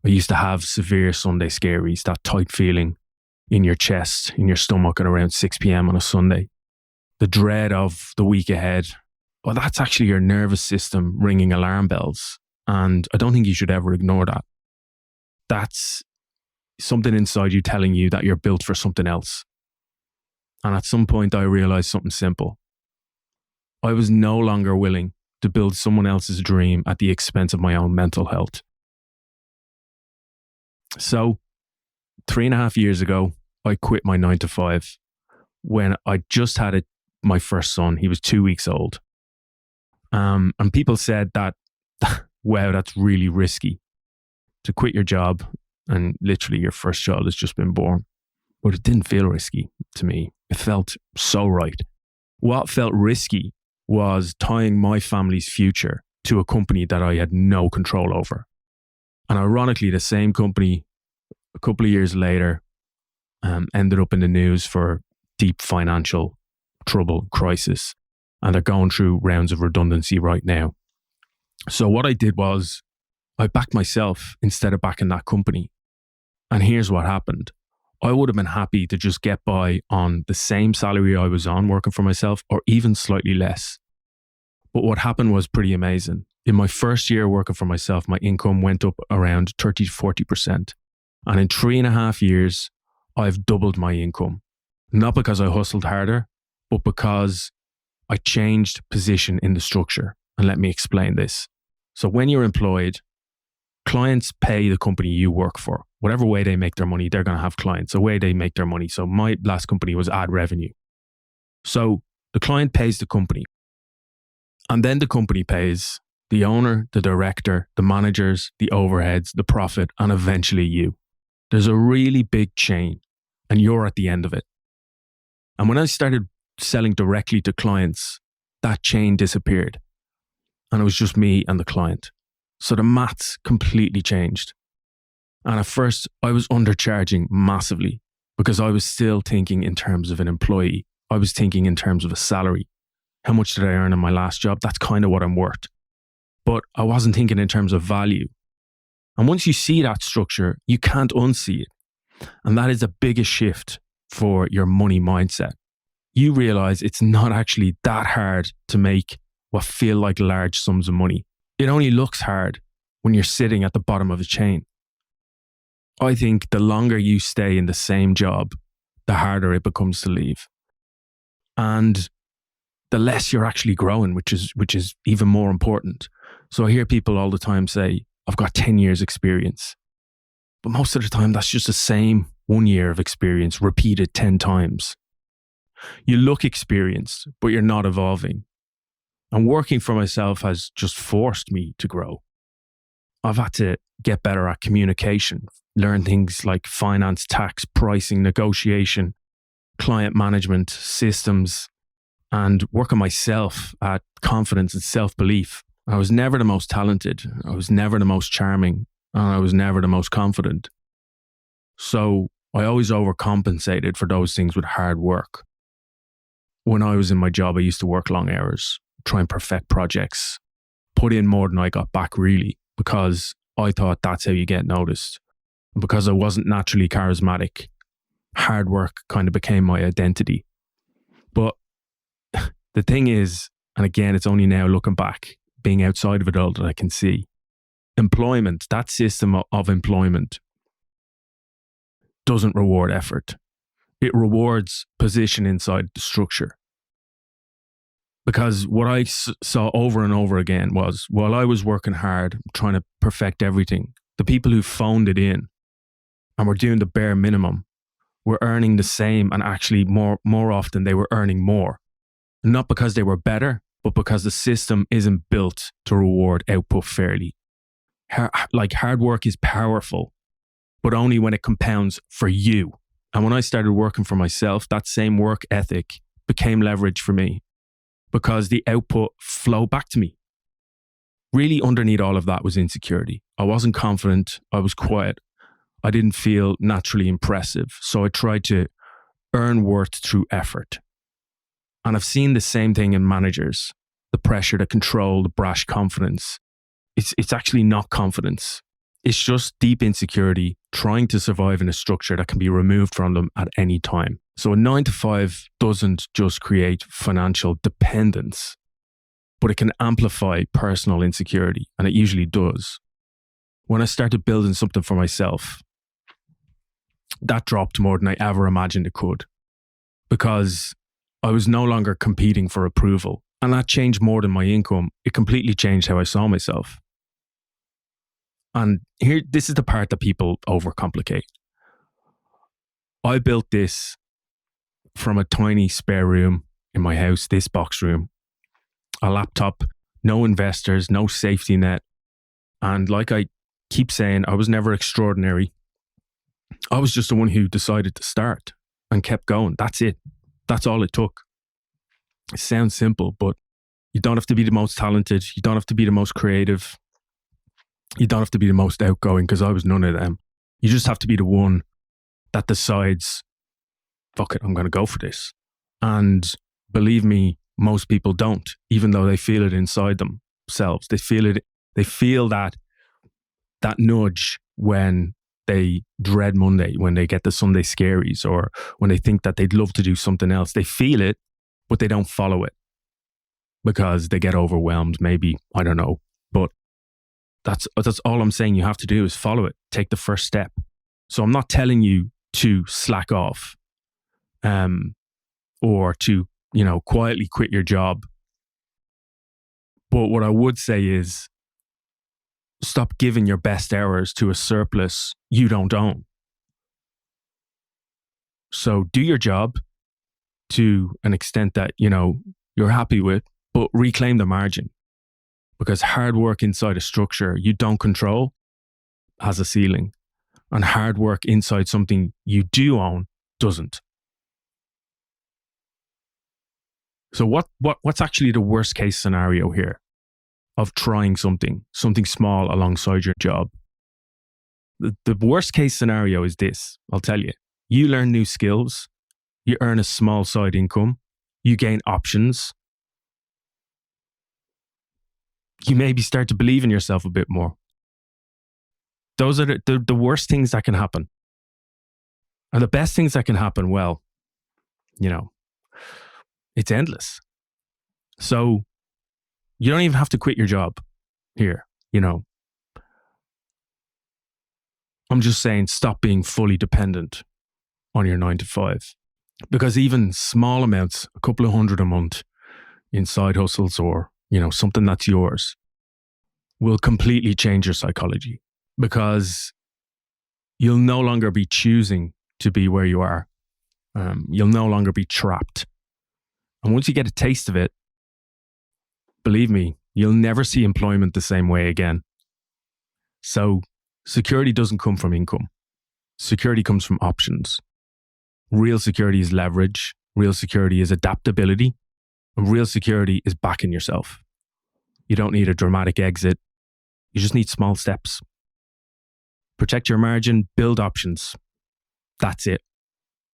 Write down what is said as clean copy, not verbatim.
I used to have severe Sunday scaries, that tight feeling in your chest, in your stomach at around 6 p.m. on a Sunday. The dread of the week ahead. Well, that's actually your nervous system ringing alarm bells. And I don't think you should ever ignore that. That's something inside you telling you that you're built for something else. And at some point, I realized something simple. I was no longer willing to build someone else's dream at the expense of my own mental health. So 3.5 years ago, I quit my 9 to 5 when I just had my first son. He was 2 weeks old. And people said that, wow, that's really risky to quit your job and literally your first child has just been born. But it didn't feel risky to me. It felt so right. What felt risky was tying my family's future to a company that I had no control over. And ironically, the same company a couple of years later ended up in the news for deep financial trouble, crisis. And they're going through rounds of redundancy right now. So what I did was I backed myself instead of backing that company. And here's what happened. I would have been happy to just get by on the same salary I was on working for myself or even slightly less. But what happened was pretty amazing. In my first year working for myself, my income went up around 30 to 40%. And in 3.5 years, I've doubled my income. Not because I hustled harder, but because I changed position in the structure. And let me explain this. So when you're employed, clients pay the company you work for. Whatever way they make their money, they're going to have clients. The way they make their money. So my last company was ad revenue. So the client pays the company. And then the company pays the owner, the director, the managers, the overheads, the profit, and eventually you. There's a really big chain and you're at the end of it. And when I started selling directly to clients, that chain disappeared. And it was just me and the client. So the maths completely changed. And at first, I was undercharging massively because I was still thinking in terms of an employee. I was thinking in terms of a salary. How much did I earn in my last job? That's kind of what I'm worth. But I wasn't thinking in terms of value. And once you see that structure, you can't unsee it. And that is the biggest shift for your money mindset. You realize it's not actually that hard to make what feel like large sums of money. It only looks hard when you're sitting at the bottom of the chain. I think the longer you stay in the same job, the harder it becomes to leave. And the less you're actually growing, which is even more important. So I hear people all the time say, I've got 10 years experience. But most of the time, that's just the same 1 year of experience repeated 10 times. You look experienced, but you're not evolving. And working for myself has just forced me to grow. I've had to get better at communication, learn things like finance, tax, pricing, negotiation, client management, systems, and work on myself at confidence and self-belief. I was never the most talented. I was never the most charming. And I was never the most confident. So I always overcompensated for those things with hard work. When I was in my job, I used to work long hours, try and perfect projects, put in more than I got back really, because I thought that's how you get noticed. And because I wasn't naturally charismatic, hard work kind of became my identity. But the thing is, and again, it's only now looking back, being outside of it all that I can see, employment, that system of employment doesn't reward effort. It rewards position inside the structure. Because what I saw over and over again was, while I was working hard, trying to perfect everything, the people who phoned it in and were doing the bare minimum were earning the same, and actually more often they were earning more. Not because they were better, but because the system isn't built to reward output fairly. Like hard work is powerful, but only when it compounds for you. And when I started working for myself, that same work ethic became leverage for me because the output flowed back to me. Really underneath all of that was insecurity. I wasn't confident. I was quiet. I didn't feel naturally impressive. So I tried to earn worth through effort. And I've seen the same thing in managers, the pressure to control, the brash confidence. It's actually not confidence. It's just deep insecurity trying to survive in a structure that can be removed from them at any time. So a 9 to 5 doesn't just create financial dependence, but it can amplify personal insecurity. And it usually does. When I started building something for myself, that dropped more than I ever imagined it could, because I was no longer competing for approval. And that changed more than my income. It completely changed how I saw myself. And here, this is the part that people overcomplicate. I built this from a tiny spare room in my house, this box room, a laptop, no investors, no safety net. And like I keep saying, I was never extraordinary. I was just the one who decided to start and kept going. That's it. That's all it took. It sounds simple, but you don't have to be the most talented. You don't have to be the most creative. You don't have to be the most outgoing, because I was none of them. You just have to be the one that decides, fuck it, I'm going to go for this. And believe me, most people don't, even though they feel it inside themselves. They feel it. They feel that nudge when they dread Monday, when they get the Sunday scaries, or when they think that they'd love to do something else. They feel it, but they don't follow it because they get overwhelmed. Maybe, I don't know. But that's all I'm saying. You have to do is follow it. Take the first step. So I'm not telling you to slack off, or to, quietly quit your job. But what I would say is, stop giving your best hours to a surplus you don't own. So do your job to an extent that, you're happy with, but reclaim the margin. Because hard work inside a structure you don't control has a ceiling, and hard work inside something you do own doesn't. So what's actually the worst case scenario here of trying something small alongside your job? The worst case scenario is this, I'll tell you. You learn new skills, you earn a small side income, you gain options, you maybe start to believe in yourself a bit more. Those are the worst things that can happen. And the best things that can happen, well, it's endless. So you don't even have to quit your job here, I'm just saying, stop being fully dependent on your 9 to 5. Because even small amounts, a couple of $100 a month in side hustles, or, something that's yours, will completely change your psychology, because you'll no longer be choosing to be where you are. You'll no longer be trapped. And once you get a taste of it, believe me, you'll never see employment the same way again. So security doesn't come from income. Security comes from options. Real security is leverage. Real security is adaptability. And real security is backing yourself. You don't need a dramatic exit. You just need small steps. Protect your margin, build options. That's it.